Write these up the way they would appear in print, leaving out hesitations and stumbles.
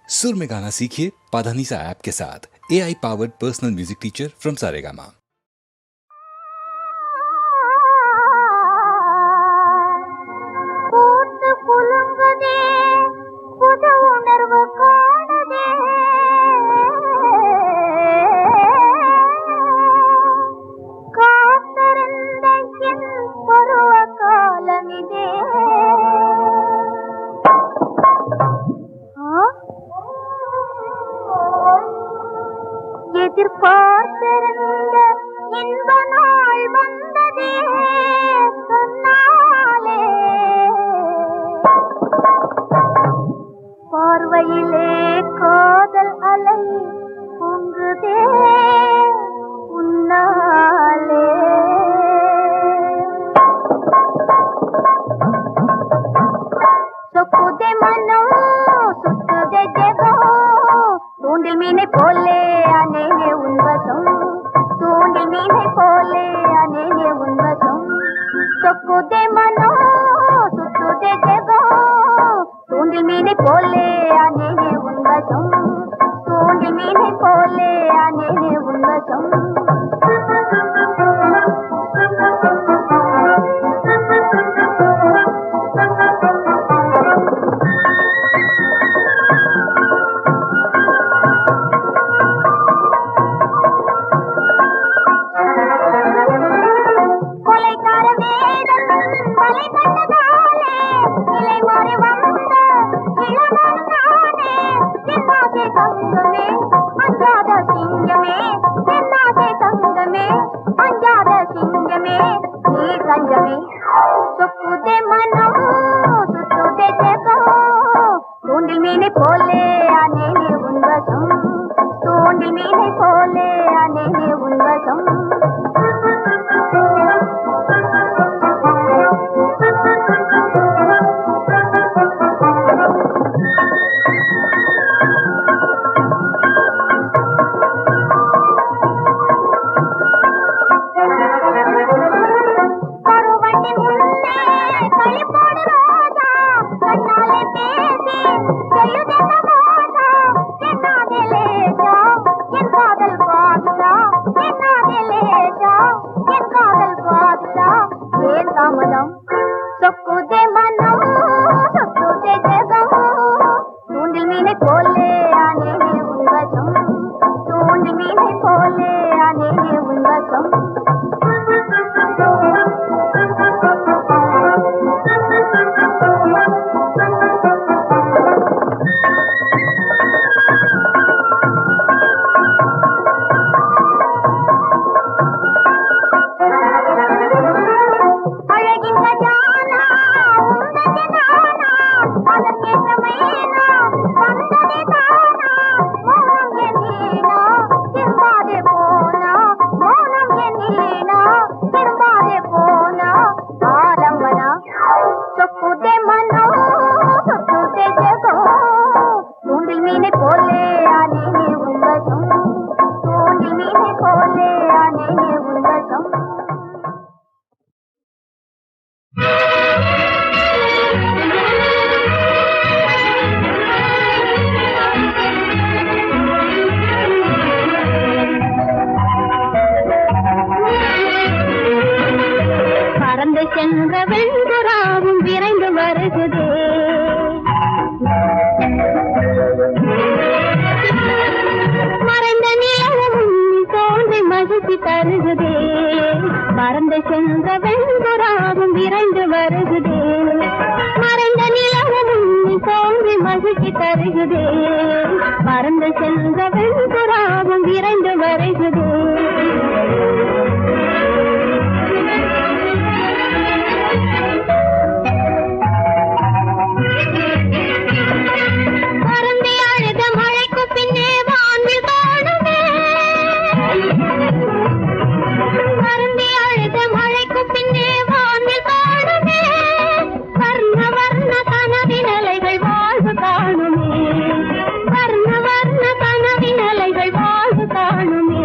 सुर में गाना सीखिए पाधानीसा ऐप के साथ। AI powered personal music teacher from Saregama. எதிர்பார்த்திருந்த இன்ப நாள் வந்ததே சொன்னாலே, பார்வையிலே காதல் அலை பொங்குதே உன்னாலே. சொக்குதே மனம் சுத்துதே ஜெகம், தூண்டில் மீனை போலே அனேனே உன்வசம், தூண்டில் மீனை போலே அனேனே உன்வசம். சொக்குதே மனோ சுத்துதே ஜெகம், தூண்டில் மீனை போலே அனேனே உன்வசம், தூண்டில் மீனை போலே அனேனே உன்வசம். சொக்குதே மனம் சுத்துதே ஜெகம், தூண்டில் மீனை போலே அனேனே உன்வசம், தூண்டில் மீனை போலே அனேனே உன்வசம். சொக்குதே மனம் சுத்துதே ஜெகம், தூண்டில் மீனை போலே அனேனே உன்வசம், தூண்டில் மீனை போலே அனேனே உன்வசம். சொக்குதே மனம் சுத்துதே ஜெகம், தூண்டில் மீனை போலே அனேனே உன்வசம், தூண்டில் மீனை போலே அனேனே உன்வசம். பறந்து சென்ற வெண்புறாவும் விரைந்து வருகுதே, மறைந்த நிலவும் தோன்றி மகிழ்ச்சி தருகுதே. பறந்து சென்ற வெண்புறாவும் விரைந்து வருகுதே, மறைந்த நிலவும் தோன்றி மகிழ்ச்சி தருகுதே. பறந்து சென்ற வெண்புறாவும் விரைந்து வருகுதே. பறந்து அழுத மழைக்கு பின்னே வானில் காணுமே, பறந்து அழுத மழைக்கு பின்னே வானில் காணுமே. வர்ண வர்ண கனவின் அலைகள் வாழ்வு காணுமே, வர்ண வர்ண கனவின் அலைகள் வாழ்வு காணுமே.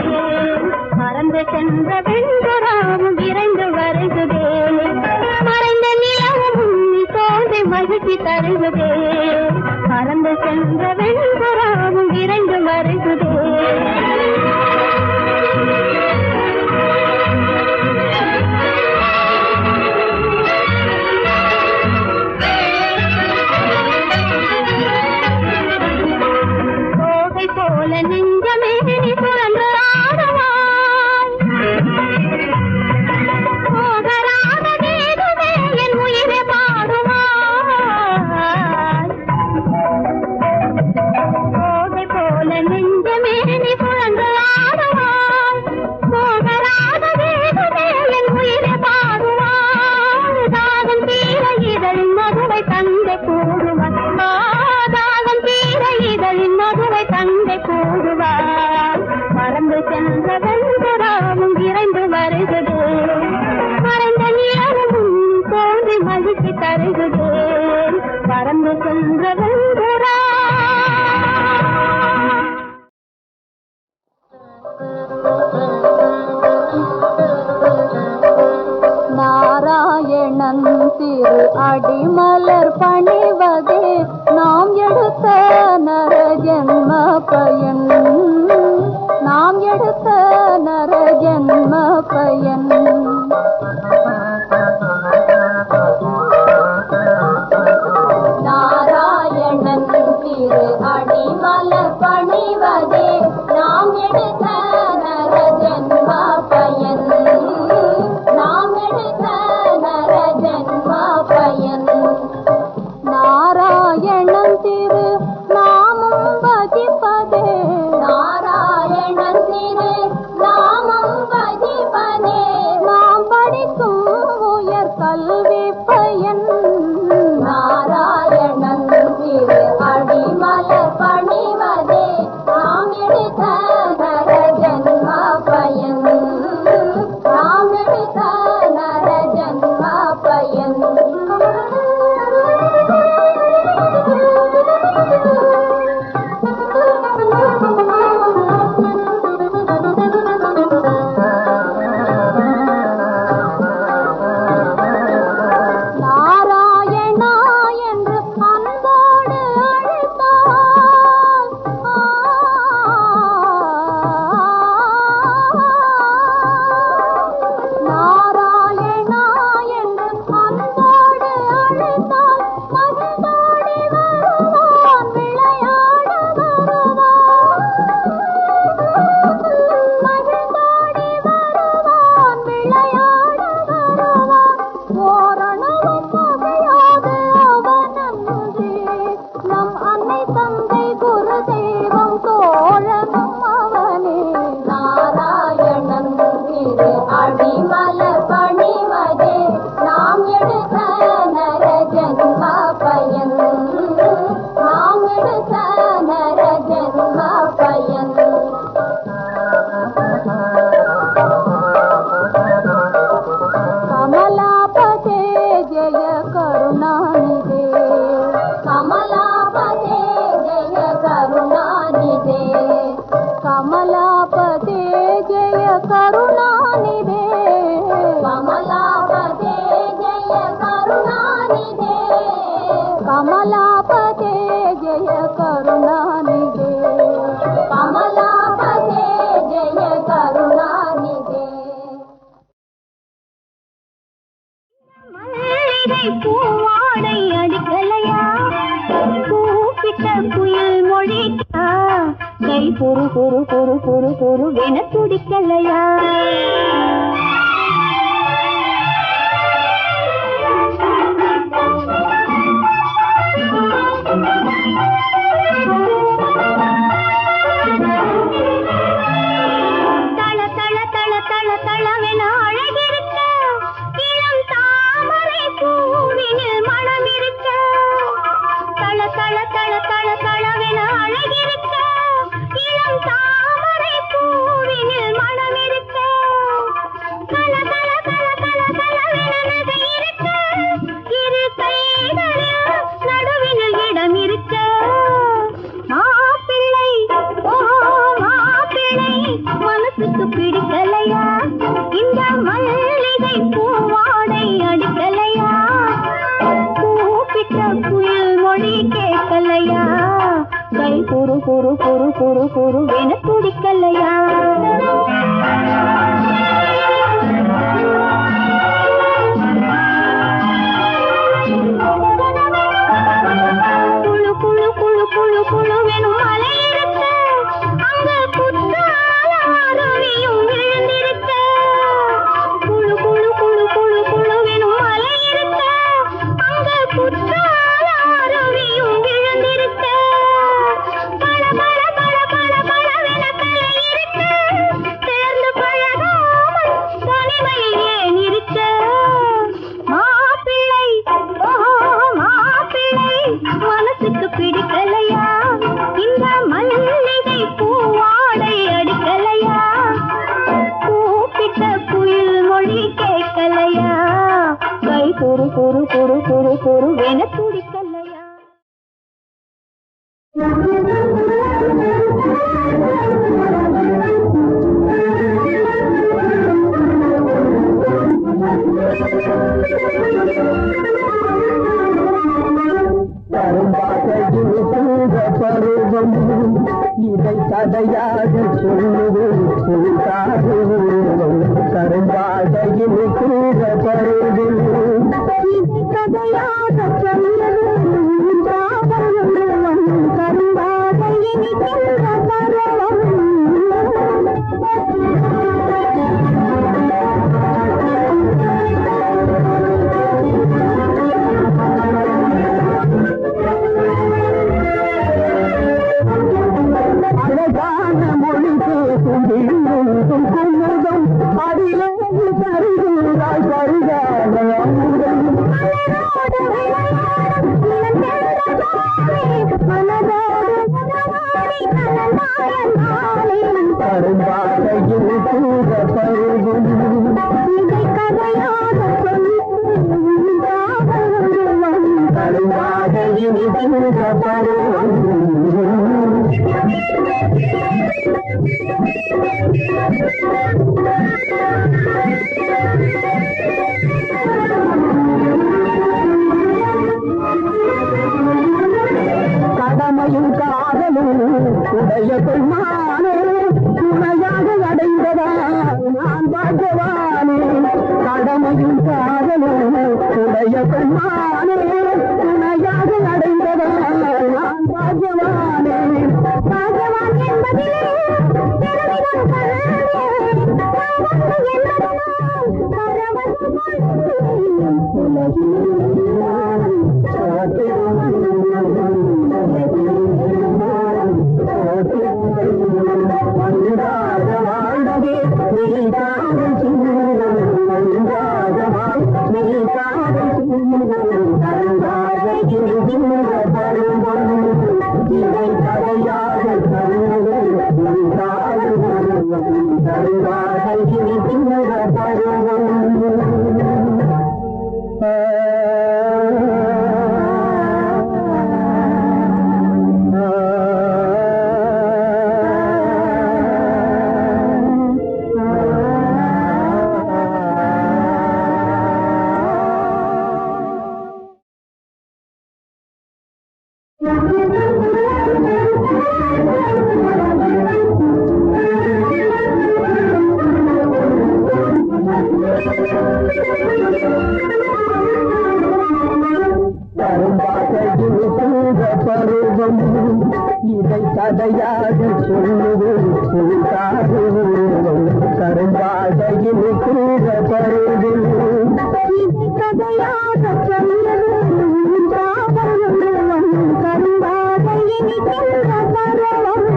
பறந்து சென்ற வெண்புறாவும் விரைந்து வருகுதே, மறைந்த நிலவும் தோன்றி மகிழ்ச்சி தருகுதே. பறந்து சென்ற வெண்புறாவும் விரைந்து வருகுதே. போல நெஞ்சமே நீ சுழன்று ஆடுவாய். போகராத வேதுவே என் உயிரை பாடுவாய். போகை போல நெஞ்சமே நீ சுழன்று ஆடுவாய். போகராத வேதுவே என் உயிரை பாடுவாய். தாகம் தீர இதழின் மதுவை தந்தை கூடுவாய். தாகம் தீர இதழின் மதுவை தந்தை கூடுவார். மறந்து சென்ற வெண்புறாவும் விரைந்து வருகுதே. மறைந்த நிலவும் தோன்றி மகிழ்ச்சி தருகுதே. மறந்து சென்ற வெண்புறா. நாராயணன் திரு அடிமலர் பணிவதே நாம் எடுத்த நரஜன்ம பயன். நாம் எடுத்த நரஜன்ம பயன். நாராயணன் திரு அடிமலர் பணிவதே நாம் எடுத்த நரஜன்ம பயன். நாம் எடுத்த நரஜன்ம பயன். நாராயணன் திரு நாமம் பஜிப்பதே. நாராயணன் திரு நாமம் பஜிப்பதே நாம் படிக்கும் உயர் கல்வி பயன். நாராயணன் திரு அடிமலர் பணிவதே நாம் எடுத்த நரஜன்ம பயன். நாம் எடுத்த நரஜன்ம பயன். நாராயணா என்று அன்போடு அழைத்தால் நாராயணா என்று அன்போடு அழைத்தால் மகிழ்ந்தோடி வருவான். விளையாட வருவான். மகிழ்ந்தோடி வருவான். விளையாட வருவான். ஓரணவும் பகையாது அவனன்றே. நம் அன்னை தந்தை குரு தெய்வம் தோழனும் அவனே. நாராயணன் திரு அடிமலர் பணிவதே நாம் எடுத்த நரஜன்ம பயன். நாம் எடுத்த நரஜன்ம பயன். கமலாபதே ஜய கருணாநிதே. கமலாபதே ஜய கருணாநிதே. கமலாபதே ஜய கருணாநிதே. கமலாபதே ஜய கருணாநிதே. கமலாபதே ஜய கருணாநிதே. கமலாபதே ஜய கருணாநிதே. மல்லிகை பூவாடை அடிக்கலையா? கூப்பிட்ட புயல் மொழிக்கா? கை பொறு பொறு பொறு பொறு பொறு வென துடிக்கலையா? தள தள தள தள தளவென அழகிருக்க, இளம் தாமரை பூவினில் மனம் இருக்க. தள தள தள தள தளவென அழகிருக்க, இளம் தாமரை பூவினில் மனம் இருக்க. தள தள தள தள தளவென நகை இருக்க, இரு கைகளில் நடுவினில் இடம் இருக்க. குரு குரு குரு குரு குருவென துடிக்கலையா? குழு குழு குழு குழு குழுவெனும் மலை இருக்க, அங்க குற்றால அருவியும் விழுந்திருக்க. குழு குழு குழு குழு குழுவெனும் மலை இருக்க, அங்க குற்றால அருவியும் விழுந்திருக்க. பல பல பல பல பலவென கலை இருக்க, சேர்ந்து பழகாமல் தனிமை ஏன் இருக்க? மாப்பிள்ளை ஓ மாப்பிள்ளை மனசுக்கு பிடிக்கலையா? இந்த மல்லிகை பூவாடை அடிக்கலையா? கூப்பிட்ட குயில் மொழி கேட்கலையா? கை குறு குறு குறு குறு குருவென துடிக்கலையா? பருவம் இதை கதையாக சொல்லுவது கரும்பாதையில் கூட பருவம் இதை கதையாக சொல்லுவது கரும்பாக இனிக்கின்ற பருவம். அழகான மொழி பேசும் குமுதம் அதிலே தருகிறாய் பருகான அமுதம். கரும்பாதையில் கூட பருவம் இதை கதையாக கரும்பாதையில் கூட பருவம் கடமையும் காதலும் உடைய பெண்மானே துணையாக அடைந்ததா நான் பாக்கியவானே. கடமையும் காதலும் உடைய பெண்மானே துணையாக அடைந்ததா நான் பாக்கியவானே. பாகவான் என்பதிலே பெருமிதம் கண்டே, பாவம் என்பதனால் பரவசம் கொண்டேன். பருவம் இதை கதையாக சொல்லுவது கரும்பாதையில் கூட பருவம் இதை கதையாக சொல்லுவது கரும்பாக இனிக்கின்ற பருவம்.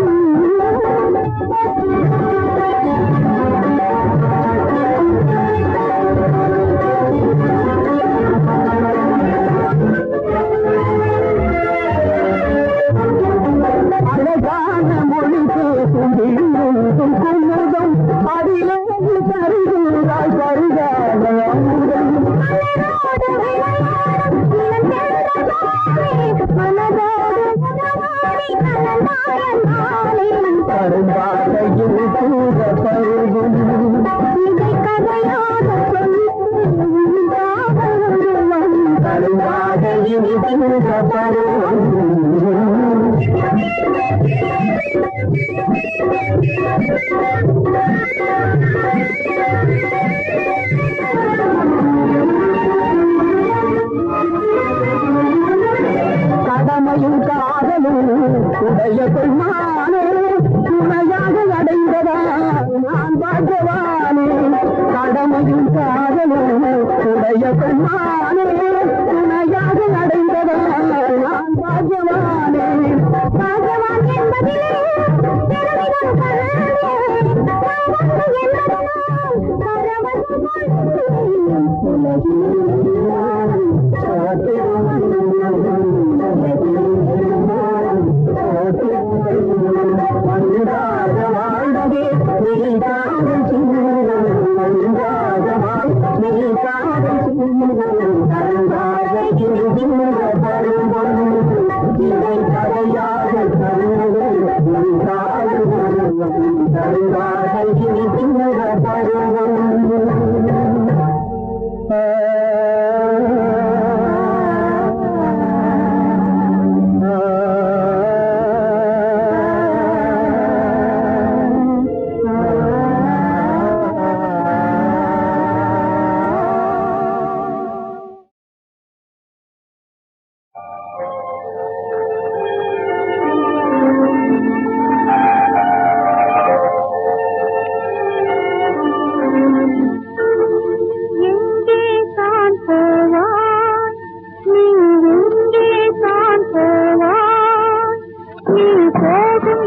அழகான மொழி பேசும் குமுதம் அதிலே தருகிறாய் பருகான அமுதம். கரும்பாதையில் கூட பருவம் இதை கதையாக கரும்பாதையில் கூட பருவம் கடமையும் காதலும் உடைய பெருமானே துணையாக அடைந்ததா நான் பாக்கியவானே. கடமையும் காதலும் உடைய பெருமானே துணையாக அடைந்ததா நான் பாக்கியவானே. பாகவான் என்பதிலே பெருமிதம் கண்டேன். பாவங்கள் என்பதனால் பரவசம் கொண்டேன்.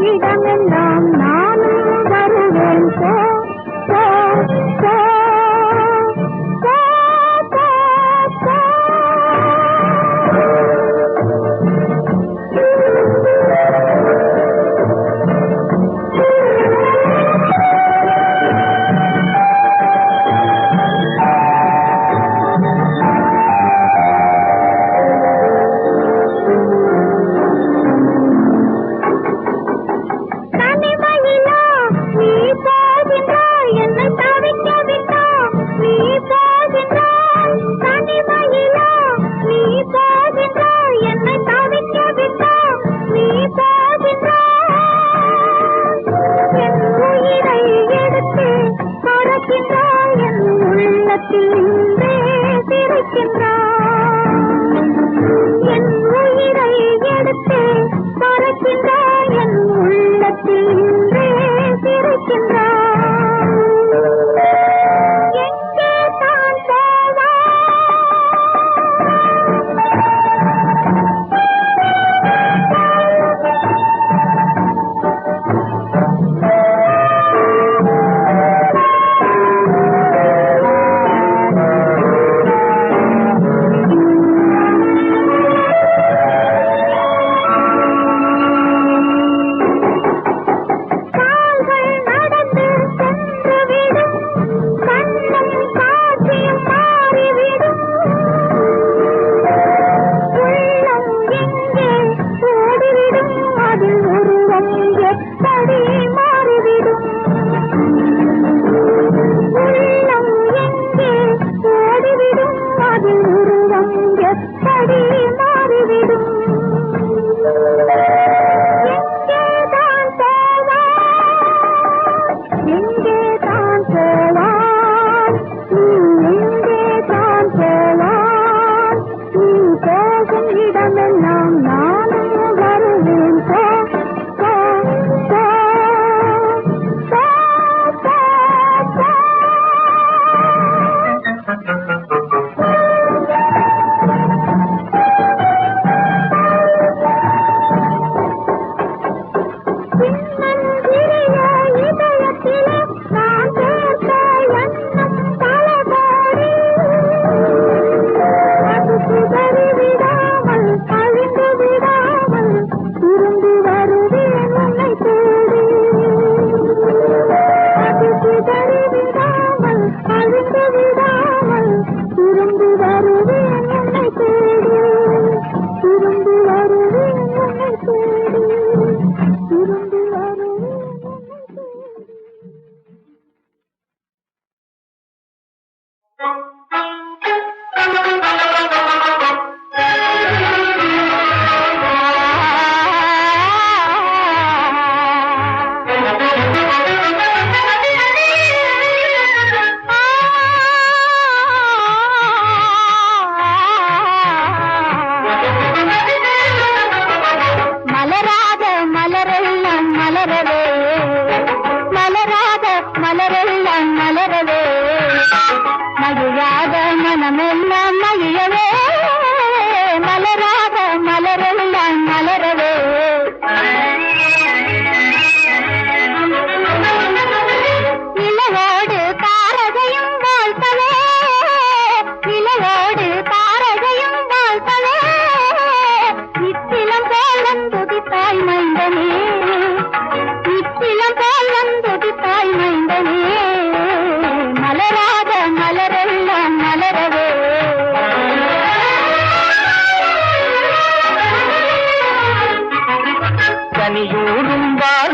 இடமெல்லாம் நானும் வருவேன். போ போ போ போ போ போ. தனிமையிலோ நீ போகின்ற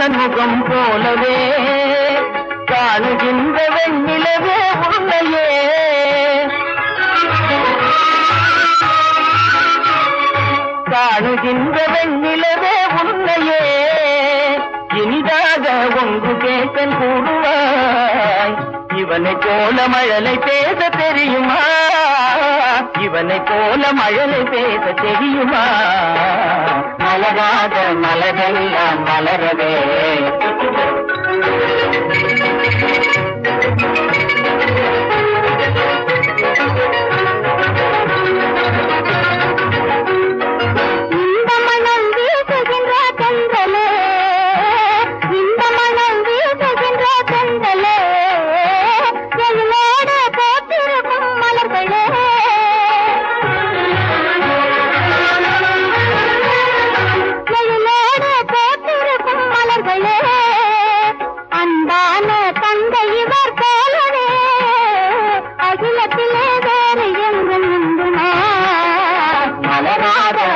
கண்ணன் முகம் போலவே காணுகின்ற வெண்ணிலவே உன்னையே காணுகின்ற வெண்ணிலவே உன்னையே இனிதாக ஒன்று கேட்கன் கூடுவாய் இவனை போல மழலை பேச தெரியுமா இவனை போல மழலை பேச தெரியுமா மலராத மலரெல்லாம் மலரவே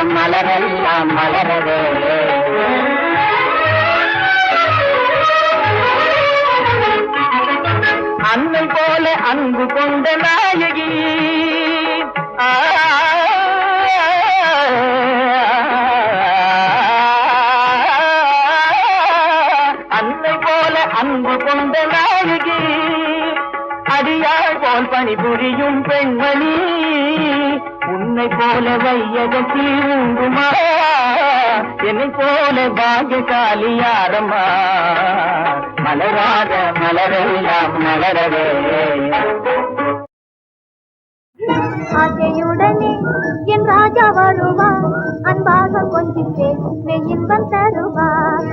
மலரெல்லாம் மலரவே அன்னை போல அன்பு கொண்ட நாயகி அன்னை போல அன்பு கொண்ட நாயகி அடியாள் போல் பணிபுரியும் பெண்மணி உன்னை போல வையகத்தில் உண்டுமா என்னை போல பாகியசாலி யாரம்மா மலராத மலரெல்லாம் மலரவே ஆசையுடனே என் ராஜா வருவார் அன்பாக கொஞ்சித்தே இன்பம் தருவார்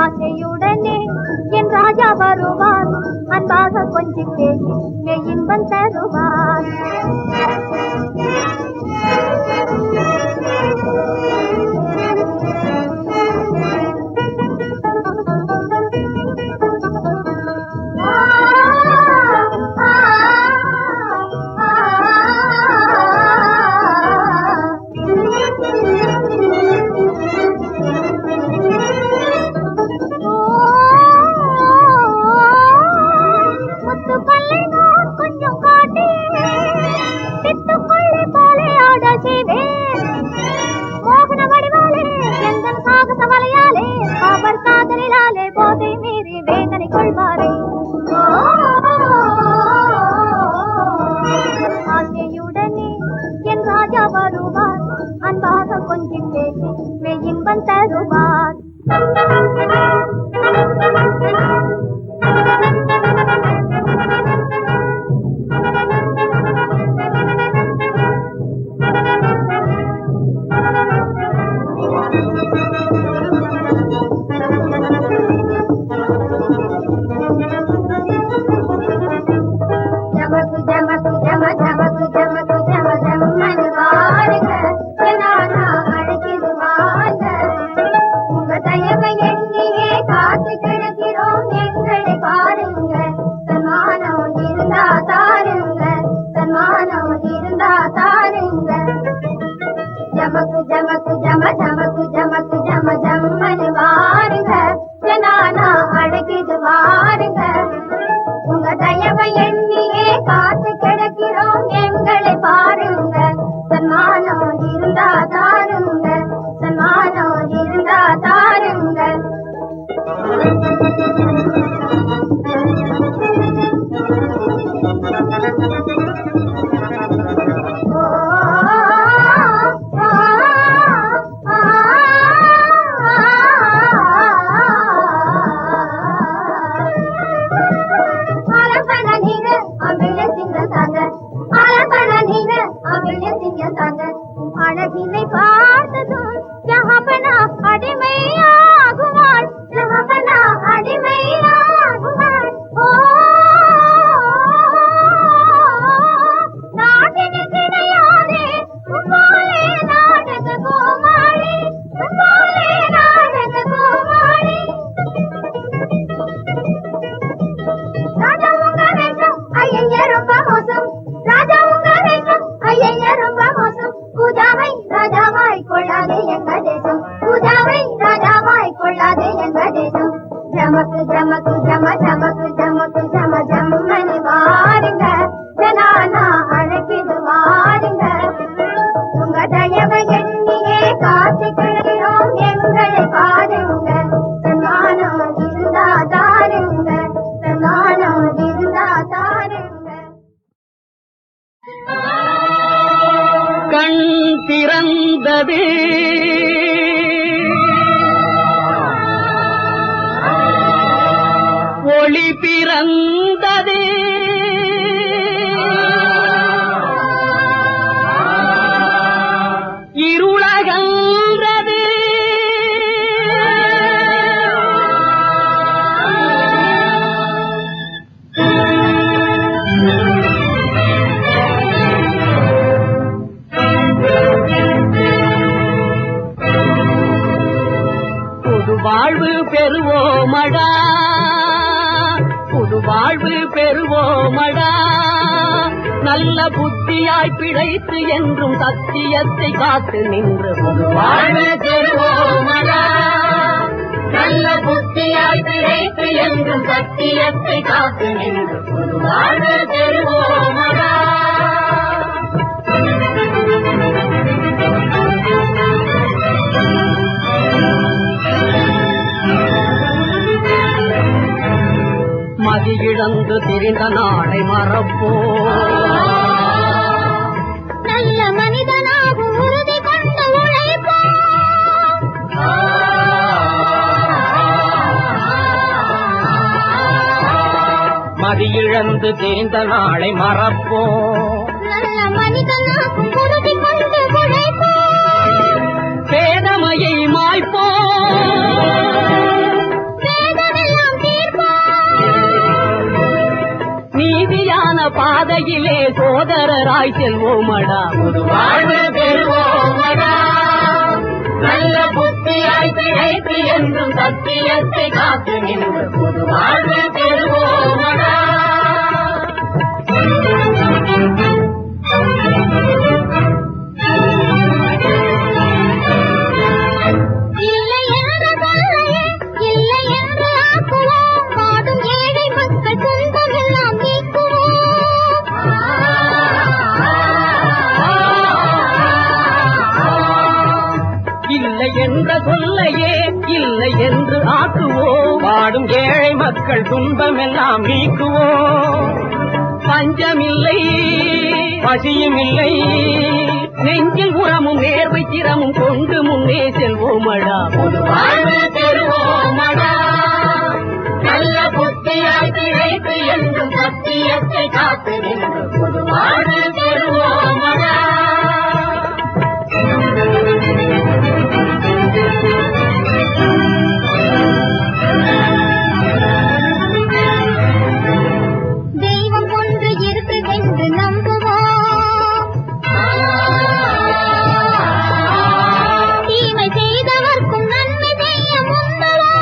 ஆசையுடனே என் ராஜா வருவார் அன்பாக கொஞ்சித்தே இன்பம் தருவார் ஆசையுடனே என் ராஜா வருவார் அன்பாக கொஞ்சித்தே இன்பம் தருவார் உங்க தயவை எண்ணியே காத்து கிடக்கிறோம் எங்களை பாருங்க சன்மானம் இருந்தா தாருங்க சன்மானம் இருந்தா தாருங்க அழகினை பார்த்ததும் ஜஹபனா அடிமையாகுவாள், ஜஹபனா அடிமையாகுவாள். ஓ நாட்டினில் கிடையாதே உம்மாலே நாடக கோமாளி, உம்மாலே நாடக கோமாளி. ராஜா உங்க வேஷம் ஐயைய ரொம்ப மோசம், ராஜா உங்க வேஷம் ஐயைய ரொம்ப மோசம். பூஜாவை ராஜாவாய் கொள்ளாதே எங்க தேசம், பூஜாவை ராஜாவாய் கொள்ளாதே எங்க தேசம். ஜமக்கு ஜமக்கு ஜம ஜமக்கு ஜமக்கு ஜம ஜம்மனி வாருங்க, ஜனானா அழைக்கிது வாருங்க. உங்க தயவை எண்ணியே காத்து கிழக்கிறோம் எங்களை பாருங்க. சன்மானம் இருந்தா தாருங்க, சன்மானம் இருந்தா தாருங்க. கண் திறந்தது ஒளி பிறந்தது இருளகன்றது புது வாழ்வு பெறுவோமடா, புது வாழ்வு பெறுவோமடா. நல்ல புத்தியாய் பிழைத்து என்றும் சத்தியத்தை காத்து நின்று புது வாழ்வு பெறுவோமடா. நல்ல புத்தியாய் பிழைத்து என்றும் சத்தியத்தை காத்து நின்று புது வாழ்வு பெறுவோமடா. மதி இழந்து திரிந்த நாளை மறப்போம், நல்ல மனிதனாக உறுதி கொண்டு உழைப்போம். மதி இழந்து திரிந்த நாளை மறப்போம், நல்ல மனிதனாக உறுதி கொண்டு உழைப்போம். பேதமையை மாய்ப்போம், வேதமெல்லாம் தீர்ப்போம். நீதியான பாதையிலே சோதரராய் செல்வோமடா. புது வாழ்வு பெறுவோமடா. நல்ல புத்தியாய் பிழைத்து என்றும் சத்தியத்தை காத்து நின்று புது வாழ்வு பெறுவோமடா. இல்லை என்று சொல்லையே, இல்லை என்று ஆக்குவோம். பாடும் ஏழை மக்கள் துன்பம் எல்லாம் நீக்குவோம். இல்லை என்ற சொல்லையே இல்லை என்று ஆக்குவோம், வாடும் ஏழை மக்கள் துன்பம் எல்லாம் நீக்குவோம். பஞ்சமில்லை பசியும் இல்லை, நெஞ்சில் உரமும் நேர்வை திறமும் கொண்டு முன்னே செல்வோமடா. புது வாழ்வு பெறுவோமடா. நல்ல புத்தியாய் பிழைத்து என்றும் சத்தியத்தை காத்து நின்று புது வாழ்வு பெறுவோமடா. தெய்வம் ஒன்று இருக்குதென்று நம்புவோம். தீமை செய்தவர்க்கும் நன்மை செய்ய முந்துவோம்.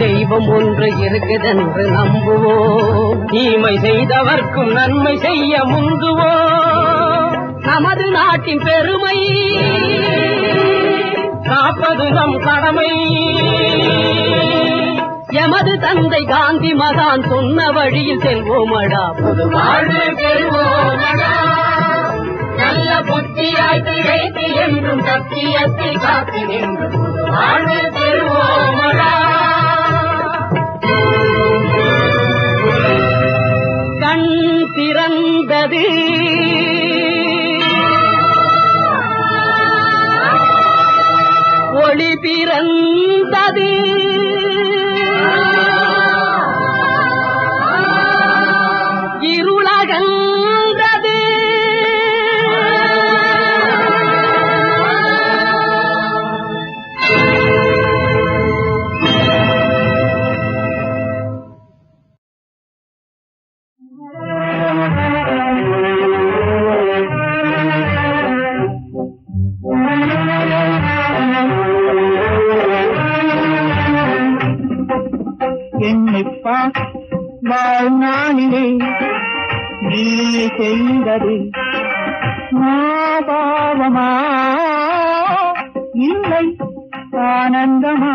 தெய்வம் ஒன்று இருக்குதென்று நம்புவோம், தீமை செய்தவர்க்கும் நன்மை செய்ய முந்துவோம். நமது நாட்டின் பெருமை காப்பது நம் கடமை. எமது தந்தை காந்தி மகான் சொன்ன வழியில் செல்வோமடா. புது வாழ்வு பெறுவோமடா. நல்ல புத்தியாய் பிழைத்து என்றும் சத்தியத்தை காத்து நின்று புது வாழ்வு பெறுவோமடா. கண் திறந்தது ஒளி பிறந்தது இருளகன் செய்தது பாவமா இல்லை ஆனந்தமா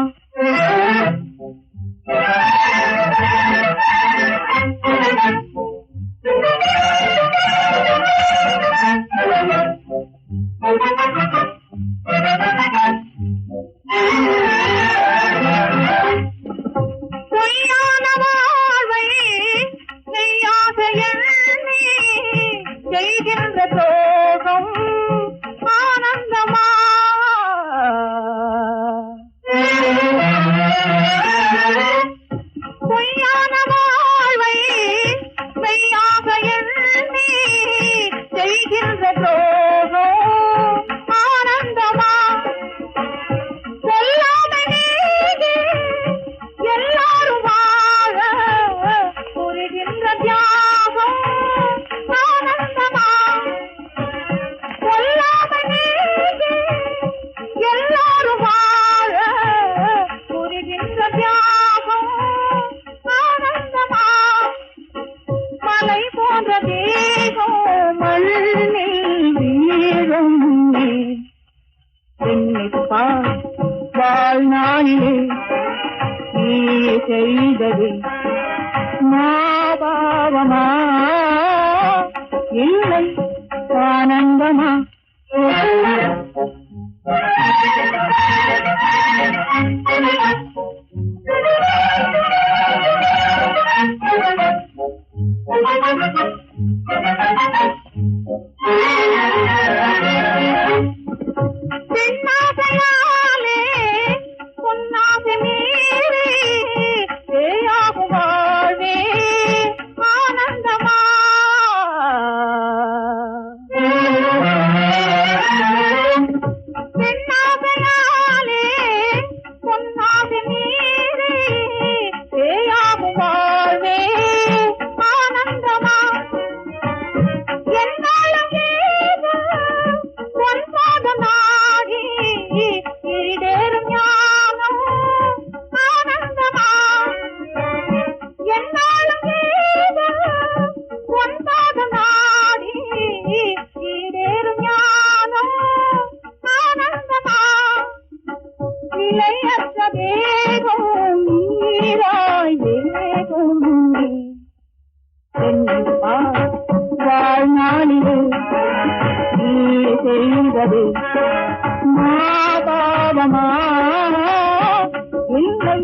பொய்யான வாழ்வை நெய்யாக எண்ணி செய்கின்ற துரோகம் ஆனந்தமா பொய்யான வாழ்வை மெய்யாக எண்ணி செய்கின்ற துரோகம் ஆனந்தமா சொல்லாமலே எல்லாரும் வாழ புரிகின்ற தியாகம் ஆனந்தமா சொல்லாமலே எல்லாரும் வாழ புரிகின்ற தியாகம் ஆனந்தமா மலை போன்ற தேகம் மண்ணில் வீழும் எண்ணிப்பார் வாழ்நாளிலே நீ செய்தது பாவமா இல்லை ஆனந்தமா பெண்ணாசையாலே பொன்னாசை மீறி பேயாகும் வாழ்வே ஆனந்தமா பெண்ணாசையாலே பொன்னாசை மீறி பேயாகும் வாழ்வே ஆனந்தமா என்னாலும் பொன்பாதமாகி ஈடேறும் ஞானம் ஆனந்தமா என்னாலும் பொன்பாதமாகி ஈடேறும் ஞானம் ஆனந்தமா நிலையற்ற தேகம் நீராய் வேகம் வாழ்நாளிலே நீ செய்தது பாவமா இல்லை